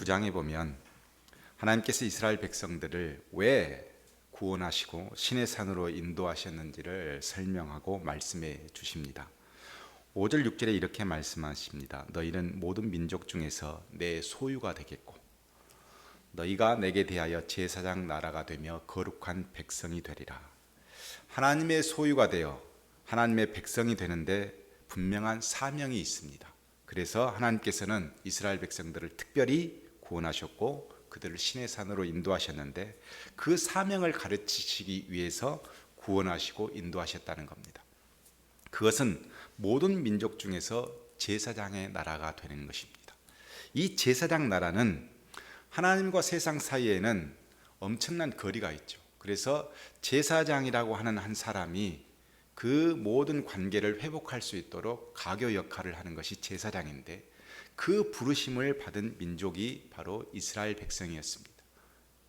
9장에 보면 하나님께서 이스라엘 백성들을 왜 구원하시고 신의 산으로 인도하셨는지를 설명하고 말씀해 주십니다. 5절 6절에 이렇게 말씀하십니다. 너희는 모든 민족 중에서 내 소유가 되겠고 너희가 내게 대하여 제사장 나라가 되며 거룩한 백성이 되리라. 하나님의 소유가 되어 하나님의 백성이 되는데 분명한 사명이 있습니다. 그래서 하나님께서는 이스라엘 백성들을 특별히 구원하셨고 그들을 신의 산으로 인도하셨는데 그 사명을 가르치시기 위해서 구원하시고 인도하셨다는 겁니다. 그것은 모든 민족 중에서 제사장의 나라가 되는 것입니다. 이 제사장 나라는 하나님과 세상 사이에는 엄청난 거리가 있죠. 그래서 제사장이라고 하는 한 사람이 그 모든 관계를 회복할 수 있도록 가교 역할을 하는 것이 제사장인데 그 부르심을 받은 민족이 바로 이스라엘 백성이었습니다.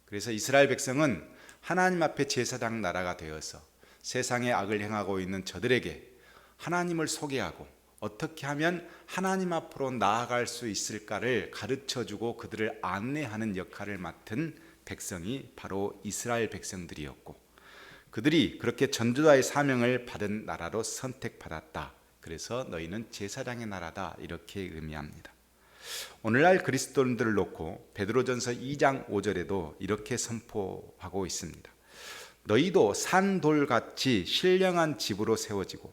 그래서 이스라엘 백성은 하나님 앞에 제사장 나라가 되어서 세상에 악을 행하고 있는 저들에게 하나님을 소개하고 어떻게 하면 하나님 앞으로 나아갈 수 있을까를 가르쳐주고 그들을 안내하는 역할을 맡은 백성이 바로 이스라엘 백성들이었고 그들이 그렇게 전도자의 사명을 받은 나라로 선택받았다. 그래서 너희는 제사장의 나라다 이렇게 의미합니다. 오늘날 그리스도인들을 놓고 베드로전서 2장 5절에도 이렇게 선포하고 있습니다. 너희도 산돌같이 신령한 집으로 세워지고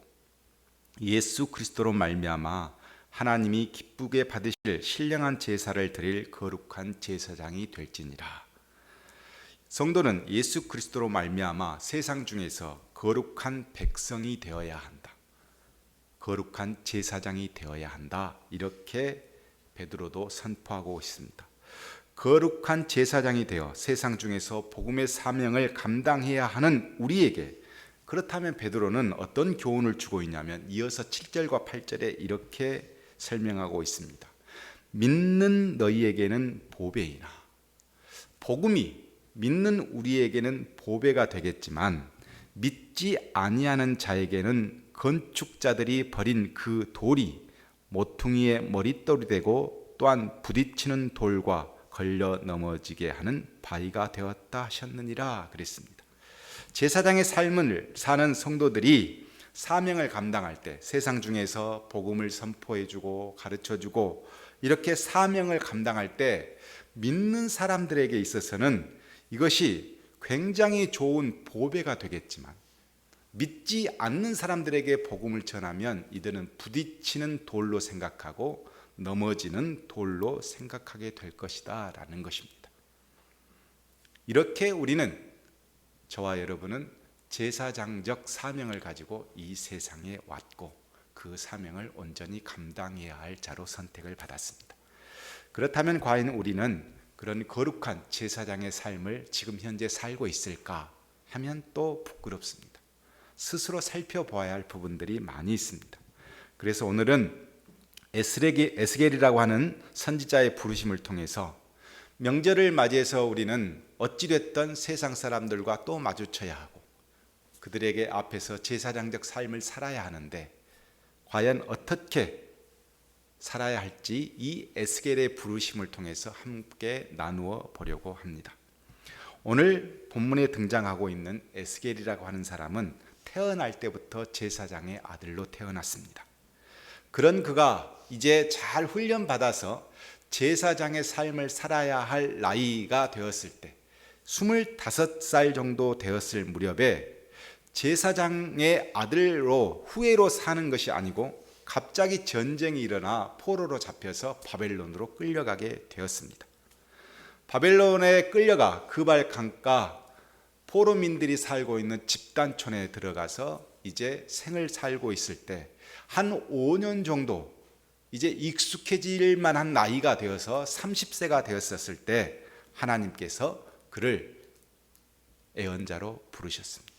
예수 그리스도로 말미암아 하나님이 기쁘게 받으실 신령한 제사를 드릴 거룩한 제사장이 될지니라. 성도는 예수 그리스도로 말미암아 세상 중에서 거룩한 백성이 되어야 한다. 거룩한 제사장이 되어야 한다. 이렇게 베드로도 선포하고 있습니다. 거룩한 제사장이 되어 세상 중에서 복음의 사명을 감당해야 하는 우리에게 그렇다면 베드로는 어떤 교훈을 주고 있냐면 이어서 7절과 8절에 이렇게 설명하고 있습니다. 믿는 너희에게는 보배이나 복음이 믿는 우리에게는 보배가 되겠지만 믿지 아니하는 자에게는 건축자들이 버린 그 돌이 모퉁이의 머릿돌이 되고 또한 부딪히는 돌과 걸려 넘어지게 하는 바위가 되었다 하셨느니라 그랬습니다. 제사장의 삶을 사는 성도들이 사명을 감당할 때 세상 중에서 복음을 선포해주고 가르쳐주고 이렇게 사명을 감당할 때 믿는 사람들에게 있어서는 이것이 굉장히 좋은 보배가 되겠지만 믿지 않는 사람들에게 복음을 전하면 이들은 부딪히는 돌로 생각하고 넘어지는 돌로 생각하게 될 것이다 라는 것입니다. 이렇게 우리는 저와 여러분은 제사장적 사명을 가지고 이 세상에 왔고 그 사명을 온전히 감당해야 할 자로 선택을 받았습니다. 그렇다면 과연 우리는 그런 거룩한 제사장의 삶을 지금 현재 살고 있을까 하면 또 부끄럽습니다. 스스로 살펴보아야 할 부분들이 많이 있습니다. 그래서 오늘은 에스겔이라고 하는 선지자의 부르심을 통해서 명절을 맞이해서 우리는 어찌됐든 세상 사람들과 또 마주쳐야 하고 그들에게 앞에서 제사장적 삶을 살아야 하는데 과연 어떻게 살아야 할지 이 에스겔의 부르심을 통해서 함께 나누어 보려고 합니다. 오늘 본문에 등장하고 있는 에스겔이라고 하는 사람은 태어날 때부터 제사장의 아들로 태어났습니다. 그런 그가 이제 잘 훈련받아서 제사장의 삶을 살아야 할 나이가 되었을 때 25살 정도 되었을 무렵에 제사장의 아들로 후예로 사는 것이 아니고 갑자기 전쟁이 일어나 포로로 잡혀서 바벨론으로 끌려가게 되었습니다. 바벨론에 끌려가 그발 강가 포로민들이 살고 있는 집단촌에 들어가서 이제 생을 살고 있을 때 한 5년 정도 이제 익숙해질 만한 나이가 되어서 30세가 되었을 때 하나님께서 그를 예언자로 부르셨습니다.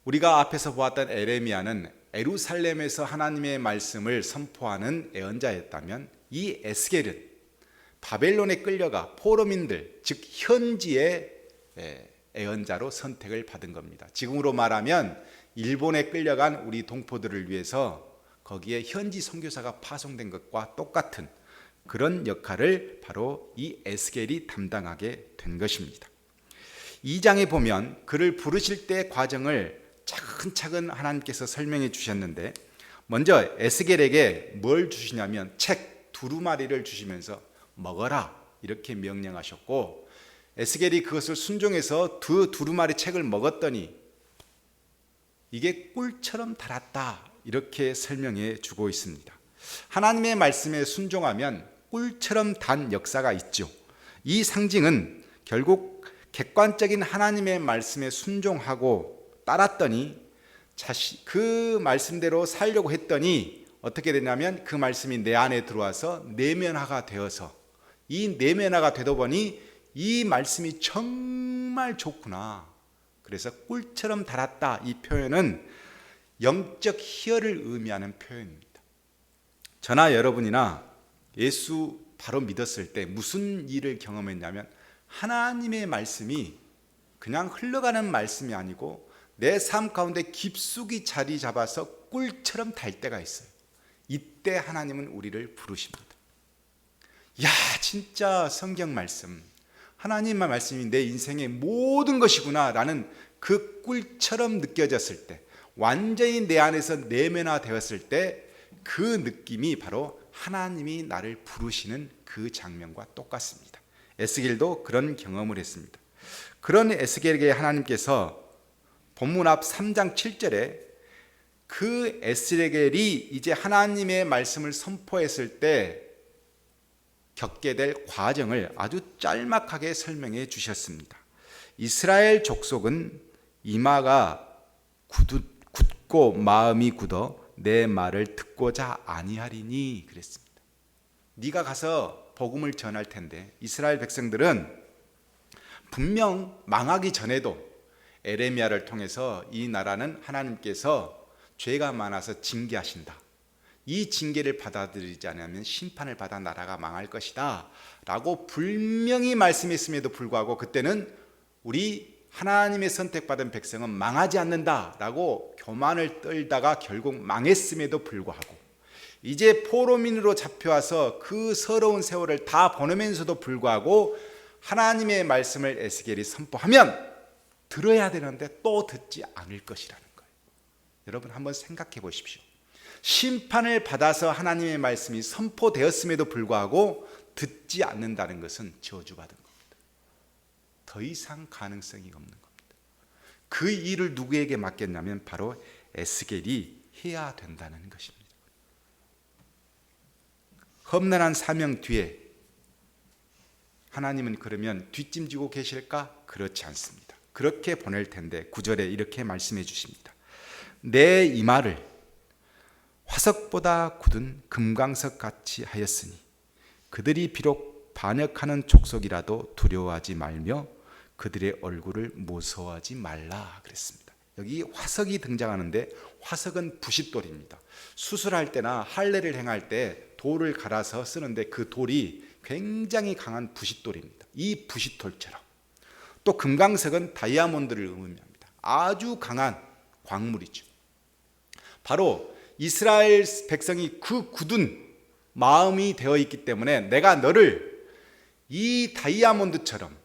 우리가 앞에서 보았던 에레미야는 예루살렘에서 하나님의 말씀을 선포하는 예언자였다면 이 에스겔은 바벨론에 끌려가 포로민들 즉 현지의 예언자로 선택을 받은 겁니다. 지금으로 말하면 일본에 끌려간 우리 동포들을 위해서 거기에 현지 선교사가 파송된 것과 똑같은 그런 역할을 바로 이 에스겔이 담당하게 된 것입니다. 2장에 보면 그를 부르실 때 과정을 차근차근 하나님께서 설명해 주셨는데, 먼저 에스겔에게 뭘 주시냐면 책 두루마리를 주시면서 먹어라 이렇게 명령하셨고, 에스겔이 그것을 순종해서 두루마리 책을 먹었더니 이게 꿀처럼 달았다 이렇게 설명해 주고 있습니다. 하나님의 말씀에 순종하면 꿀처럼 단 역사가 있죠. 이 상징은 결국 객관적인 하나님의 말씀에 순종하고 따랐더니 그 말씀대로 살려고 했더니 어떻게 되냐면 그 말씀이 내 안에 들어와서 내면화가 되어서, 이 내면화가 되다 보니 이 말씀이 정말 좋구나. 그래서 꿀처럼 달았다, 이 표현은 영적 희열을 의미하는 표현입니다. 저나 여러분이나 예수 바로 믿었을 때 무슨 일을 경험했냐면, 하나님의 말씀이 그냥 흘러가는 말씀이 아니고 내 삶 가운데 깊숙이 자리 잡아서 꿀처럼 달 때가 있어요. 이때 하나님은 우리를 부르십니다. 야, 진짜 성경 말씀, 하나님의 말씀이 내 인생의 모든 것이구나 라는 그 꿀처럼 느껴졌을 때, 완전히 내 안에서 내면화 되었을 때 그 느낌이 바로 하나님이 나를 부르시는 그 장면과 똑같습니다. 에스겔도 그런 경험을 했습니다. 그런 에스겔에게 하나님께서 본문 앞 3장 7절에 그 에스겔이 이제 하나님의 말씀을 선포했을 때 겪게 될 과정을 아주 짤막하게 설명해 주셨습니다. 이스라엘 족속은 이마가 굳고 마음이 굳어 내 말을 듣고자 아니하리니 그랬습니다. 네가 가서 복음을 전할 텐데, 이스라엘 백성들은 분명 망하기 전에도 에레미야를 통해서 이 나라는 하나님께서 죄가 많아서 징계하신다, 이 징계를 받아들이지 않으면 심판을 받아 나라가 망할 것이다 라고 분명히 말씀했음에도 불구하고 그때는 우리 하나님의 선택받은 백성은 망하지 않는다 라고 교만을 떨다가 결국 망했음에도 불구하고, 이제 포로민으로 잡혀와서 그 서러운 세월을 다 보내면서도 불구하고 하나님의 말씀을 에스겔이 선포하면 들어야 되는데 또 듣지 않을 것이라는 거예요. 여러분 한번 생각해 보십시오. 심판을 받아서 하나님의 말씀이 선포되었음에도 불구하고 듣지 않는다는 것은 저주받은 겁니다. 더 이상 가능성이 없는 겁니다. 그 일을 누구에게 맡겼냐면 바로 에스겔이 해야 된다는 것입니다. 험난한 사명 뒤에 하나님은 그러면 뒷짐지고 계실까? 그렇지 않습니다. 그렇게 보낼 텐데 9절에 이렇게 말씀해 주십니다. 내 이마를 화석보다 굳은 금강석 같이 하였으니 그들이 비록 반역하는 족속이라도 두려워하지 말며 그들의 얼굴을 무서워하지 말라 그랬습니다. 여기 화석이 등장하는데, 화석은 부싯돌입니다. 수술할 때나 할례를 행할 때 돌을 갈아서 쓰는데 그 돌이 굉장히 강한 부싯돌입니다. 이 부싯돌처럼. 또 금강석은 다이아몬드를 의미합니다. 아주 강한 광물이죠. 바로 이스라엘 백성이 그 굳은 마음이 되어 있기 때문에 내가 너를 이 다이아몬드처럼,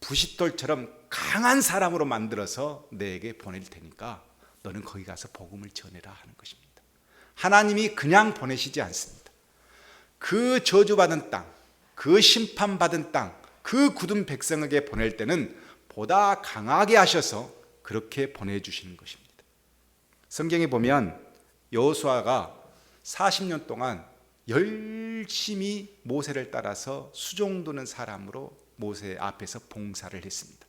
부싯돌처럼 강한 사람으로 만들어서 내게 보낼 테니까 너는 거기 가서 복음을 전해라 하는 것입니다. 하나님이 그냥 보내시지 않습니다. 그 저주받은 땅, 그 심판받은 땅, 그 굳은 백성에게 보낼 때는 보다 강하게 하셔서 그렇게 보내주시는 것입니다. 성경에 보면 여호수아가 40년 동안 열심히 모세를 따라서 수종드는 사람으로 모세 앞에서 봉사를 했습니다.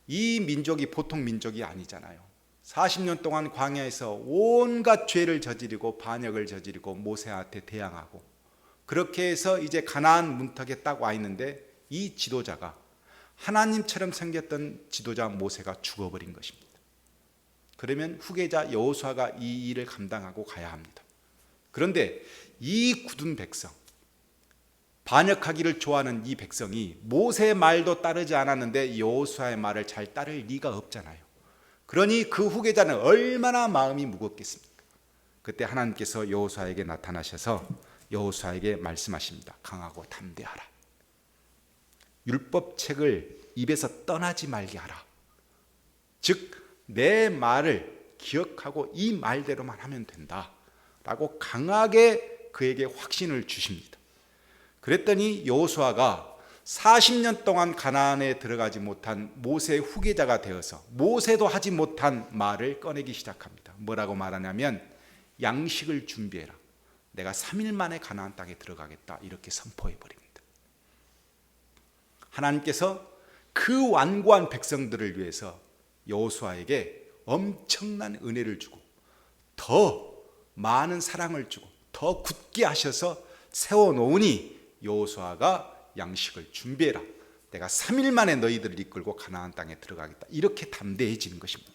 이 민족이 보통 민족이 아니잖아요. 40년 동안 광야에서 온갖 죄를 저지르고 반역을 저지르고 모세한테 대항하고, 그렇게 해서 이제 가나안 문턱에 딱 와 있는데 이 지도자가, 하나님처럼 생겼던 지도자 모세가 죽어버린 것입니다. 그러면 후계자 여호수아가 이 일을 감당하고 가야 합니다. 그런데 이 굳은 백성, 반역하기를 좋아하는 이 백성이 모세의 말도 따르지 않았는데 여호수아의 말을 잘 따를 리가 없잖아요. 그러니 그 후계자는 얼마나 마음이 무겁겠습니까? 그때 하나님께서 여호수아에게 나타나셔서 여호수아에게 말씀하십니다. 강하고 담대하라. 율법책을 입에서 떠나지 말게 하라. 즉 내 말을 기억하고 이 말대로만 하면 된다 라고 강하게 그에게 확신을 주십니다. 그랬더니 여호수아가 40년 동안 가나안에 들어가지 못한 모세의 후계자가 되어서 모세도 하지 못한 말을 꺼내기 시작합니다. 뭐라고 말하냐면 양식을 준비해라. 내가 3일 만에 가나안 땅에 들어가겠다. 이렇게 선포해 버립니다. 하나님께서 그 완고한 백성들을 위해서 여호수아에게 엄청난 은혜를 주고 더 많은 사랑을 주고 더 굳게 하셔서 세워놓으니 여호수아가 양식을 준비해라. 내가 3일 만에 너희들을 이끌고 가나안 땅에 들어가겠다. 이렇게 담대해지는 것입니다.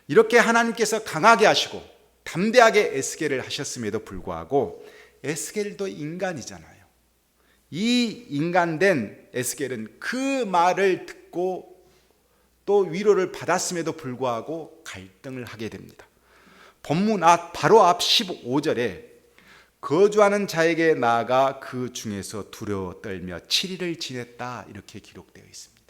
이렇게 하나님께서 강하게 하시고 담대하게 에스겔을 하셨음에도 불구하고 에스겔도 인간이잖아요. 이 인간된 에스겔은 그 말을 듣고 또 위로를 받았음에도 불구하고 갈등을 하게 됩니다. 본문 바로 앞 15절에 거주하는 자에게 나아가 그 중에서 두려워 떨며 7일을 지냈다 이렇게 기록되어 있습니다.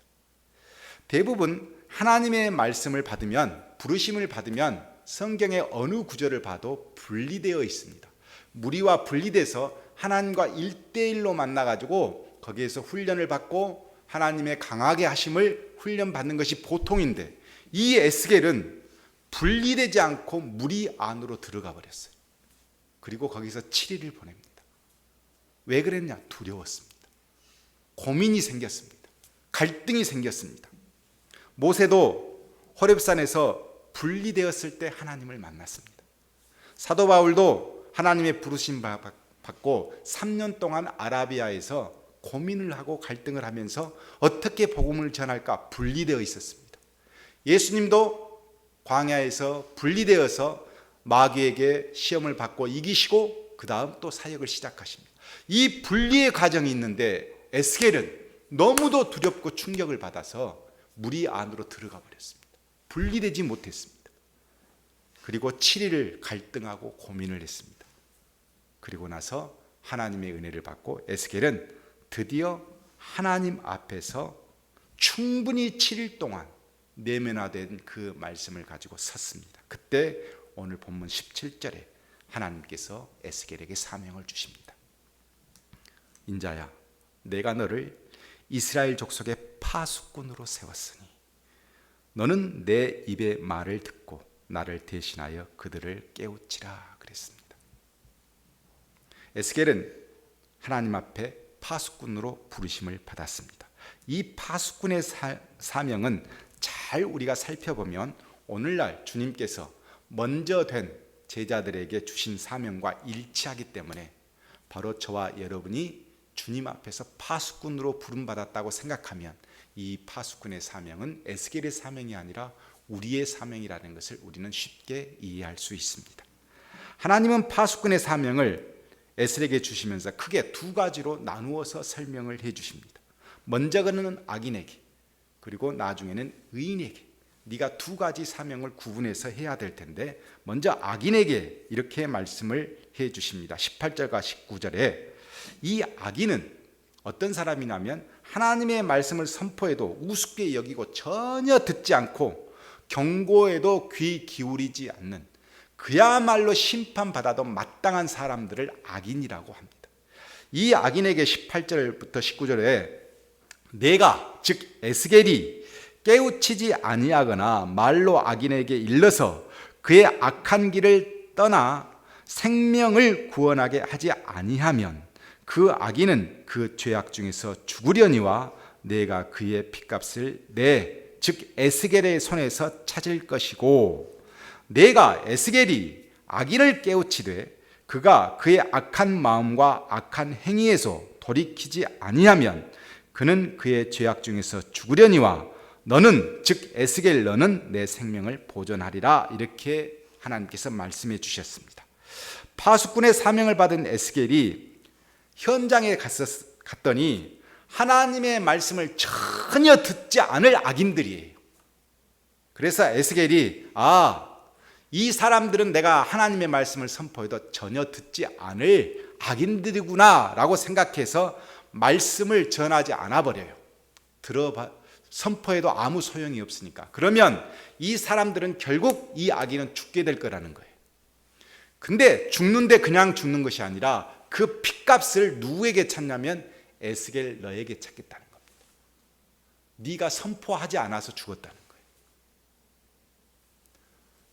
대부분 하나님의 말씀을 받으면 부르심을 받으면 성경의 어느 구절을 봐도 분리되어 있습니다. 무리와 분리돼서 하나님과 1대1로 만나가지고 거기에서 훈련을 받고 하나님의 강하게 하심을 훈련받는 것이 보통인데 이 에스겔은 분리되지 않고 무리 안으로 들어가 버렸어요. 그리고 거기서 7일을 보냅니다. 왜 그랬냐? 두려웠습니다. 고민이 생겼습니다. 갈등이 생겼습니다. 모세도 호렙산에서 분리되었을 때 하나님을 만났습니다. 사도 바울도 하나님의 부르심 받고 3년 동안 아라비아에서 고민을 하고 갈등을 하면서 어떻게 복음을 전할까 분리되어 있었습니다. 예수님도 광야에서 분리되어서 마귀에게 시험을 받고 이기시고 그 다음 또 사역을 시작하십니다. 이 분리의 과정이 있는데 에스겔은 너무도 두렵고 충격을 받아서 무리 안으로 들어가 버렸습니다. 분리되지 못했습니다. 그리고 7일을 갈등하고 고민을 했습니다. 그리고 나서 하나님의 은혜를 받고 에스겔은 드디어 하나님 앞에서 충분히 7일 동안 내면화된 그 말씀을 가지고 섰습니다. 그때 오늘 본문 17절에 하나님께서 에스겔에게 사명을 주십니다. 인자야, 내가 너를 이스라엘 족속의 파수꾼으로 세웠으니 너는 내 입의 말을 듣고 나를 대신하여 그들을 깨우치라 그랬습니다. 에스겔은 하나님 앞에 파수꾼으로 부르심을 받았습니다. 이 파수꾼의 사명은 잘 우리가 살펴보면 오늘날 주님께서 먼저 된 제자들에게 주신 사명과 일치하기 때문에 바로 저와 여러분이 주님 앞에서 파수꾼으로 부름받았다고 생각하면 이 파수꾼의 사명은 에스겔의 사명이 아니라 우리의 사명이라는 것을 우리는 쉽게 이해할 수 있습니다. 하나님은 파수꾼의 사명을 에스겔에게 주시면서 크게 두 가지로 나누어서 설명을 해 주십니다. 먼저는 악인에게, 그리고 나중에는 의인에게. 네가 두 가지 사명을 구분해서 해야 될 텐데 먼저 악인에게 이렇게 말씀을 해 주십니다. 18절과 19절에 이 악인은 어떤 사람이냐면 하나님의 말씀을 선포해도 우습게 여기고 전혀 듣지 않고 경고에도 귀 기울이지 않는 그야말로 심판받아도 마땅한 사람들을 악인이라고 합니다. 이 악인에게 18절부터 19절에 내가 즉 에스겔이 깨우치지 아니하거나 말로 악인에게 일러서 그의 악한 길을 떠나 생명을 구원하게 하지 아니하면 그 악인은 그 죄악 중에서 죽으려니와 내가 그의 핏값을 즉 에스겔의 손에서 찾을 것이고 내가 에스겔이 악인을 깨우치되 그가 그의 악한 마음과 악한 행위에서 돌이키지 아니하면 그는 그의 죄악 중에서 죽으려니와 너는 즉 에스겔 너는 내 생명을 보존하리라 이렇게 하나님께서 말씀해 주셨습니다. 파수꾼의 사명을 받은 에스겔이 현장에 갔더니 하나님의 말씀을 전혀 듣지 않을 악인들이에요. 그래서 에스겔이 이 사람들은 내가 하나님의 말씀을 선포해도 전혀 듣지 않을 악인들이구나 라고 생각해서 말씀을 전하지 않아 버려요. 선포해도 아무 소용이 없으니까. 그러면 이 사람들은 결국 이 악인은 죽게 될 거라는 거예요. 근데 죽는데 그냥 죽는 것이 아니라 그 핏값을 누구에게 찾냐면 에스겔 너에게 찾겠다는 겁니다. 네가 선포하지 않아서 죽었다는 거예요.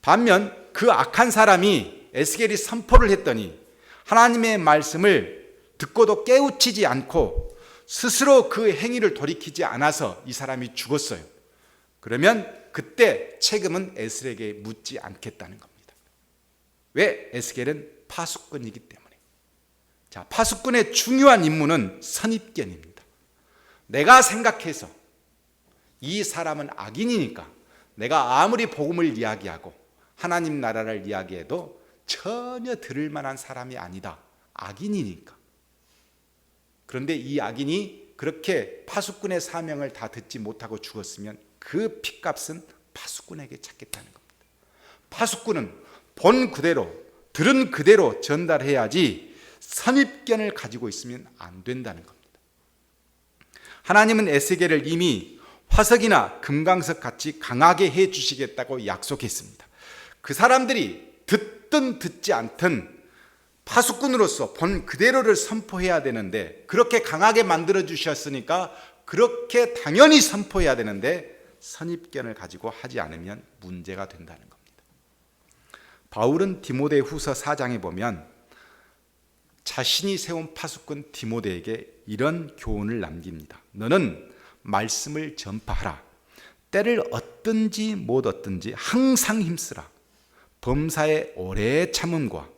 반면 그 악한 사람이 에스겔이 선포를 했더니 하나님의 말씀을 듣고도 깨우치지 않고 스스로 그 행위를 돌이키지 않아서 이 사람이 죽었어요. 그러면 그때 책임은 에스겔에게 묻지 않겠다는 겁니다. 왜? 에스겔은 파수꾼이기 때문에. 자, 파수꾼의 중요한 임무는 선입견입니다. 내가 생각해서 이 사람은 악인이니까 내가 아무리 복음을 이야기하고 하나님 나라를 이야기해도 전혀 들을 만한 사람이 아니다. 악인이니까. 그런데 이 악인이 그렇게 파수꾼의 사명을 다 듣지 못하고 죽었으면 그 핏값은 파수꾼에게 찾겠다는 겁니다. 파수꾼은 본 그대로, 들은 그대로 전달해야지 선입견을 가지고 있으면 안 된다는 겁니다. 하나님은 에스겔을 이미 화석이나 금강석 같이 강하게 해 주시겠다고 약속했습니다. 그 사람들이 듣든 듣지 않든 파수꾼으로서 본 그대로를 선포해야 되는데 그렇게 강하게 만들어 주셨으니까 그렇게 당연히 선포해야 되는데 선입견을 가지고 하지 않으면 문제가 된다는 겁니다. 바울은 디모데후서 4장에 보면 자신이 세운 파수꾼 디모데에게 이런 교훈을 남깁니다. 너는 말씀을 전파하라. 때를 얻든지 못 얻든지 항상 힘쓰라. 범사에 오래 참음과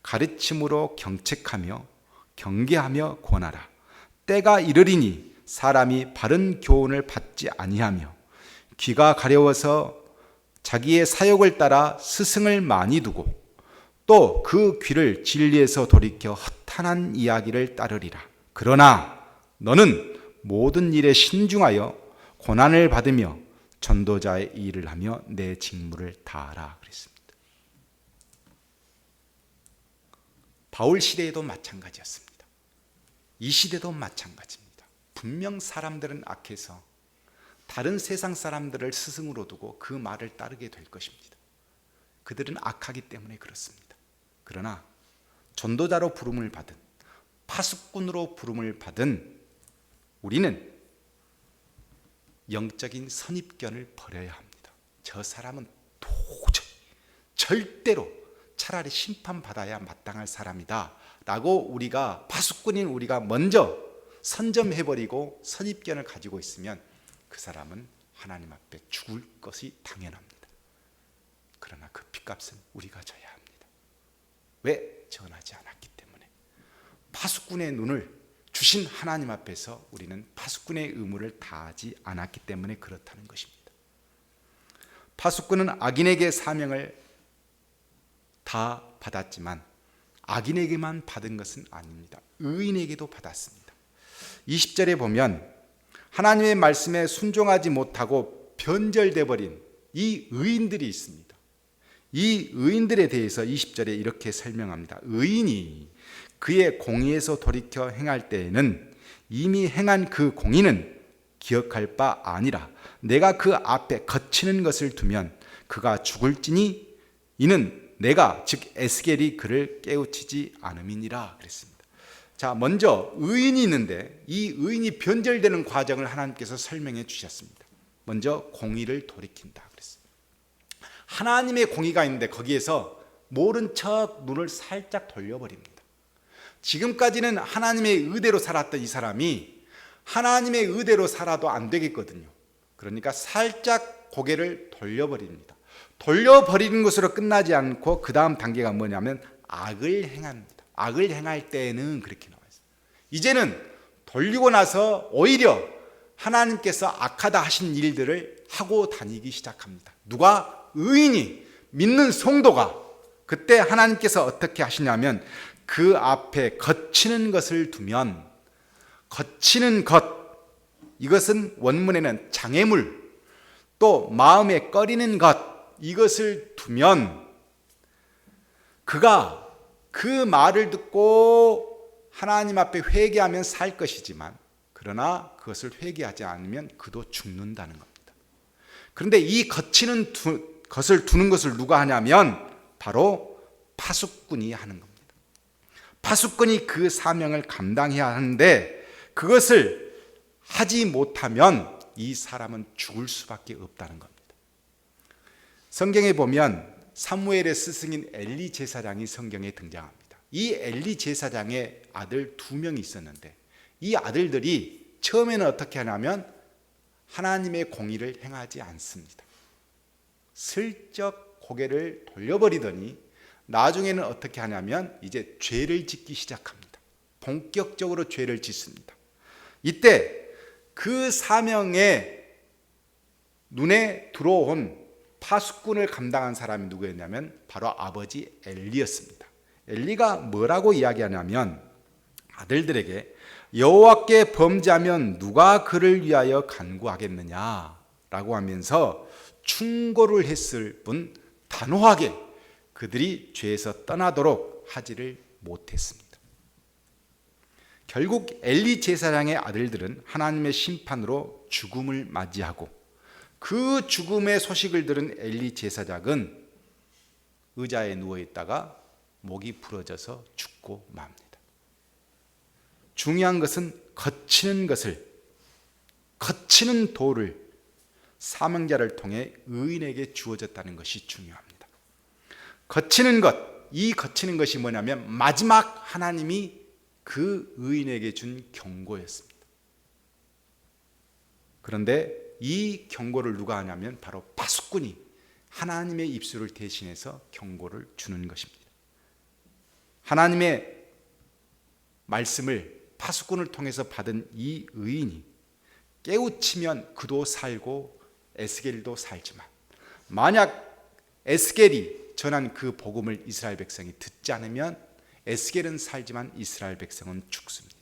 가르침으로 경책하며 경계하며 권하라. 때가 이르리니 사람이 바른 교훈을 받지 아니하며 귀가 가려워서 자기의 사욕을 따라 스승을 많이 두고 또 그 귀를 진리에서 돌이켜 허탄한 이야기를 따르리라. 그러나 너는 모든 일에 신중하여 고난을 받으며 전도자의 일을 하며 내 직무를 다하라 그랬습니다. 바울 시대에도 마찬가지였습니다. 이 시대도 마찬가지입니다. 분명 사람들은 악해서 다른 세상 사람들을 스승으로 두고 그 말을 따르게 될 것입니다. 그들은 악하기 때문에 그렇습니다. 그러나 전도자로 부름을 받은 파수꾼으로 부름을 받은 우리는 영적인 선입견을 버려야 합니다. 저 사람은 도저히 절대로 차라리 심판받아야 마땅할 사람이다 라고 우리가 파수꾼인 우리가 먼저 선점해버리고 선입견을 가지고 있으면 그 사람은 하나님 앞에 죽을 것이 당연합니다. 그러나 그 핏값은 우리가 져야 합니다. 왜? 전하지 않았기 때문에. 파수꾼의 눈을 주신 하나님 앞에서 우리는 파수꾼의 의무를 다하지 않았기 때문에 그렇다는 것입니다. 파수꾼은 악인에게 사명을 다 받았지만 악인에게만 받은 것은 아닙니다. 의인에게도 받았습니다. 20절에 보면 하나님의 말씀에 순종하지 못하고 변절돼 버린 이 의인들이 있습니다. 이 의인들에 대해서 20절에 이렇게 설명합니다. 의인이 그의 공의에서 돌이켜 행할 때에는 이미 행한 그 공의는 기억할 바 아니라 내가 그 앞에 거치는 것을 두면 그가 죽을지니 이는 내가 즉 에스겔이 그를 깨우치지 않음이니라 그랬습니다. 자, 먼저 의인이 있는데 이 의인이 변절되는 과정을 하나님께서 설명해 주셨습니다. 먼저 공의를 돌이킨다 그랬습니다. 하나님의 공의가 있는데 거기에서 모른 척 눈을 살짝 돌려버립니다. 지금까지는 하나님의 의대로 살았던 이 사람이 하나님의 의대로 살아도 안 되겠거든요. 그러니까 살짝 고개를 돌려버립니다. 돌려버리는 것으로 끝나지 않고 그 다음 단계가 뭐냐면 악을 행합니다. 악을 행할 때에는 그렇게 나와 있어요. 이제는 돌리고 나서 오히려 하나님께서 악하다 하신 일들을 하고 다니기 시작합니다. 누가? 의인이, 믿는 성도가. 그때 하나님께서 어떻게 하시냐면 그 앞에 거치는 것을 두면, 거치는 것, 이것은 원문에는 장애물, 또 마음에 꺼리는 것, 이것을 두면 그가 그 말을 듣고 하나님 앞에 회개하면 살 것이지만 그러나 그것을 회개하지 않으면 그도 죽는다는 겁니다. 그런데 이 거치는 것을 두는 것을 누가 하냐면 바로 파수꾼이 하는 겁니다. 파수꾼이 그 사명을 감당해야 하는데 그것을 하지 못하면 이 사람은 죽을 수밖에 없다는 겁니다. 성경에 보면 사무엘의 스승인 엘리 제사장이 성경에 등장합니다. 이 엘리 제사장의 아들 2명이 있었는데 이 아들들이 처음에는 어떻게 하냐면 하나님의 공의를 행하지 않습니다. 슬쩍 고개를 돌려버리더니 나중에는 어떻게 하냐면 이제 죄를 짓기 시작합니다. 본격적으로 죄를 짓습니다. 이때 그 사명에 눈에 들어온 파수꾼을 감당한 사람이 누구였냐면 바로 아버지 엘리였습니다. 엘리가 뭐라고 이야기하냐면 아들들에게 여호와께 범죄하면 누가 그를 위하여 간구하겠느냐라고 하면서 충고를 했을 뿐 단호하게 그들이 죄에서 떠나도록 하지를 못했습니다. 결국 엘리 제사장의 아들들은 하나님의 심판으로 죽음을 맞이하고 그 죽음의 소식을 들은 엘리 제사장은 의자에 누워있다가 목이 부러져서 죽고 맙니다. 중요한 것은 거치는 도를 사명자를 통해 의인에게 주어졌다는 것이 중요합니다. 이 거치는 것이 뭐냐면 마지막 하나님이 그 의인에게 준 경고였습니다. 그런데 이 경고를 누가 하냐면 바로 파수꾼이 하나님의 입술을 대신해서 경고를 주는 것입니다. 하나님의 말씀을 파수꾼을 통해서 받은 이 의인이 깨우치면 그도 살고 에스겔도 살지만 만약 에스겔이 전한 그 복음을 이스라엘 백성이 듣지 않으면 에스겔은 살지만 이스라엘 백성은 죽습니다.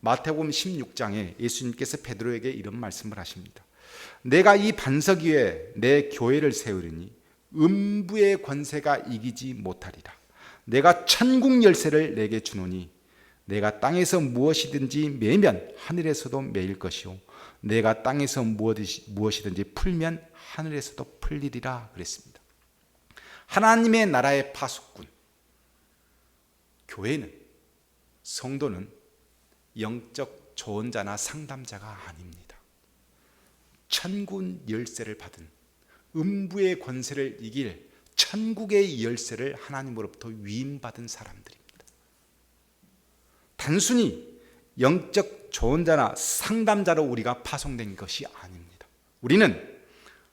마태복음 16장에 예수님께서 베드로에게 이런 말씀을 하십니다. 내가 이 반석 위에 내 교회를 세우리니 음부의 권세가 이기지 못하리라. 내가 천국 열쇠를 내게 주노니 내가 땅에서 무엇이든지 매면 하늘에서도 매일 것이요 내가 땅에서 무엇이든지 풀면 하늘에서도 풀리리라 그랬습니다. 하나님의 나라의 파수꾼 교회는 성도는 영적 조언자나 상담자가 아닙니다. 천국 열쇠를 받은 음부의 권세를 이길 천국의 열쇠를 하나님으로부터 위임받은 사람들입니다. 단순히 영적 조언자나 상담자로 우리가 파송된 것이 아닙니다. 우리는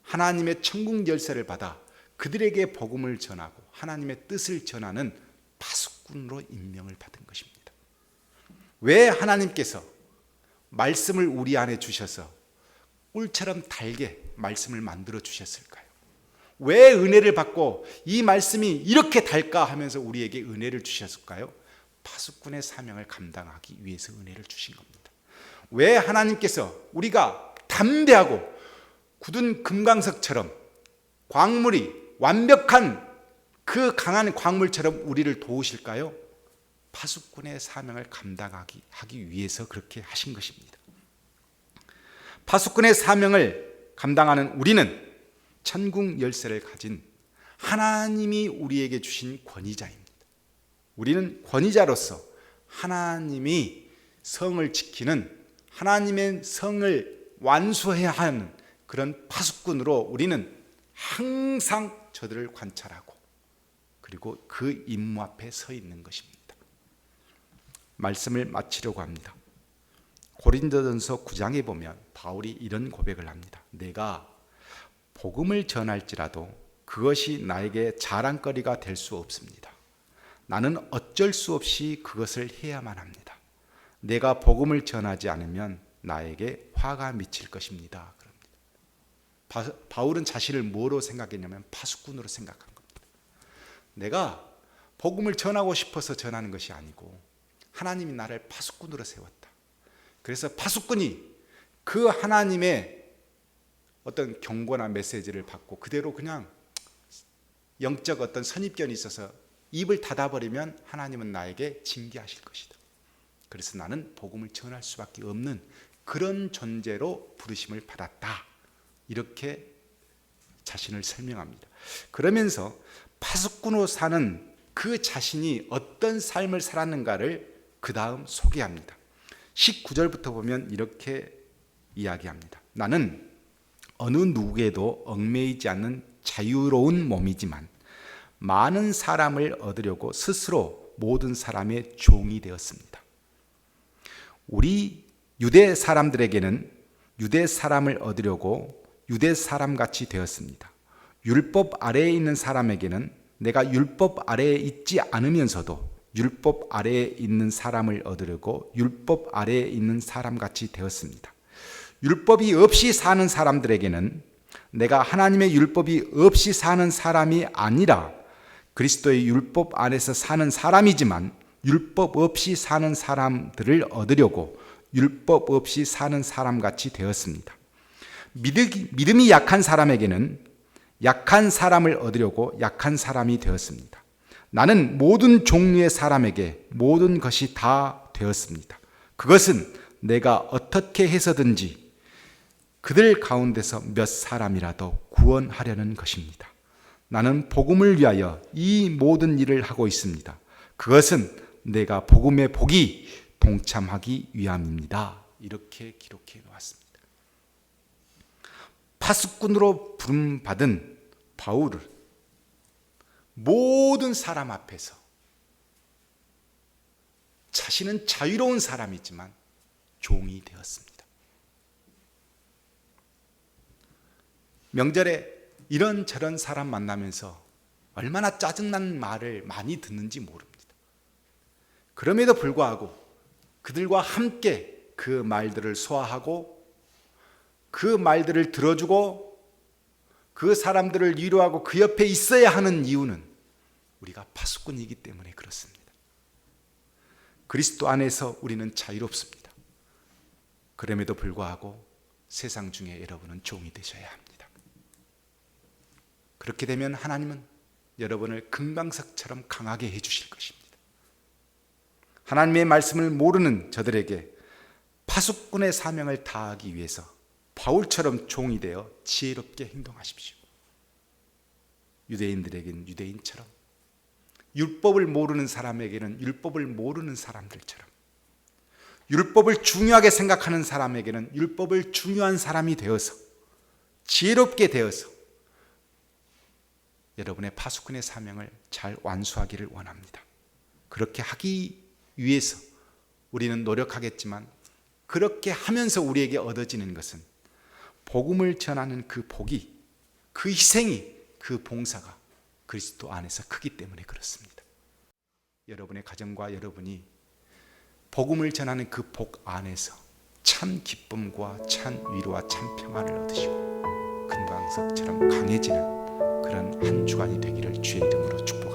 하나님의 천국 열쇠를 받아 그들에게 복음을 전하고 하나님의 뜻을 전하는 파수꾼으로 임명을 받은 것입니다. 왜 하나님께서 말씀을 우리 안에 주셔서 꿀처럼 달게 말씀을 만들어 주셨을까요? 왜 은혜를 받고 이 말씀이 이렇게 달까 하면서 우리에게 은혜를 주셨을까요? 파수꾼의 사명을 감당하기 위해서 은혜를 주신 겁니다. 왜 하나님께서 우리가 담대하고 굳은 금강석처럼 광물이 완벽한 그 강한 광물처럼 우리를 도우실까요? 파수꾼의 사명을 감당하기 위해서 그렇게 하신 것입니다. 파수꾼의 사명을 감당하는 우리는 천국 열쇠를 가진 하나님이 우리에게 주신 권위자입니다. 우리는 권위자로서 하나님이 성을 지키는 하나님의 성을 완수해야 하는 그런 파수꾼으로 우리는 항상 저들을 관찰하고 그리고 그 임무 앞에 서 있는 것입니다. 말씀을 마치려고 합니다. 고린도전서 9장에 보면 바울이 이런 고백을 합니다. 내가 복음을 전할지라도 그것이 나에게 자랑거리가 될 수 없습니다. 나는 어쩔 수 없이 그것을 해야만 합니다. 내가 복음을 전하지 않으면 나에게 화가 미칠 것입니다. 그럽니다. 바울은 자신을 뭐로 생각했냐면 파수꾼으로 생각한 겁니다. 내가 복음을 전하고 싶어서 전하는 것이 아니고 하나님이 나를 파수꾼으로 세웠다. 그래서 파수꾼이 그 하나님의 어떤 경고나 메시지를 받고 그대로 그냥 영적 어떤 선입견이 있어서 입을 닫아버리면 하나님은 나에게 징계하실 것이다. 그래서 나는 복음을 전할 수밖에 없는 그런 존재로 부르심을 받았다. 이렇게 자신을 설명합니다. 그러면서 파수꾼으로 사는 그 자신이 어떤 삶을 살았는가를 그 다음 소개합니다. 19절부터 보면 이렇게 이야기합니다. 나는 어느 누구에도 얽매이지 않는 자유로운 몸이지만 많은 사람을 얻으려고 스스로 모든 사람의 종이 되었습니다. 우리 유대 사람들에게는 유대 사람을 얻으려고 유대 사람같이 되었습니다. 율법 아래에 있는 사람에게는 내가 율법 아래에 있지 않으면서도 율법 아래에 있는 사람을 얻으려고 율법 아래에 있는 사람같이 되었습니다. 율법이 없이 사는 사람들에게는 내가 하나님의 율법이 없이 사는 사람이 아니라 그리스도의 율법 안에서 사는 사람이지만 율법 없이 사는 사람들을 얻으려고 율법 없이 사는 사람같이 되었습니다. 믿음이 약한 사람에게는 약한 사람을 얻으려고 약한 사람이 되었습니다. 나는 모든 종류의 사람에게 모든 것이 다 되었습니다. 그것은 내가 어떻게 해서든지 그들 가운데서 몇 사람이라도 구원하려는 것입니다. 나는 복음을 위하여 이 모든 일을 하고 있습니다. 그것은 내가 복음의 복이 동참하기 위함입니다. 이렇게 기록해 놓았습니다. 파수꾼으로 부름받은 바울을 모든 사람 앞에서 자신은 자유로운 사람이지만 종이 되었습니다. 명절에 이런저런 사람 만나면서 얼마나 짜증나는 말을 많이 듣는지 모릅니다. 그럼에도 불구하고 그들과 함께 그 말들을 소화하고 그 말들을 들어주고 그 사람들을 위로하고 그 옆에 있어야 하는 이유는 우리가 파수꾼이기 때문에 그렇습니다. 그리스도 안에서 우리는 자유롭습니다. 그럼에도 불구하고 세상 중에 여러분은 종이 되셔야 합니다. 그렇게 되면 하나님은 여러분을 금강석처럼 강하게 해주실 것입니다. 하나님의 말씀을 모르는 저들에게 파수꾼의 사명을 다하기 위해서 바울처럼 종이 되어 지혜롭게 행동하십시오. 유대인들에게는 유대인처럼, 율법을 모르는 사람에게는 율법을 모르는 사람들처럼, 율법을 중요하게 생각하는 사람에게는 율법을 중요한 사람이 되어서 지혜롭게 되어서 여러분의 파수꾼의 사명을 잘 완수하기를 원합니다. 그렇게 하기 위해서 우리는 노력하겠지만 그렇게 하면서 우리에게 얻어지는 것은 복음을 전하는 그 복이, 그 희생이, 그 봉사가 그리스도 안에서 크기 때문에 그렇습니다. 여러분의 가정과 여러분이 복음을 전하는 그 복 안에서 참 기쁨과 참 위로와 참 평안을 얻으시고 금강석처럼 강해지는 그런 한 주간이 되기를 주의 이름으로 축복합니다.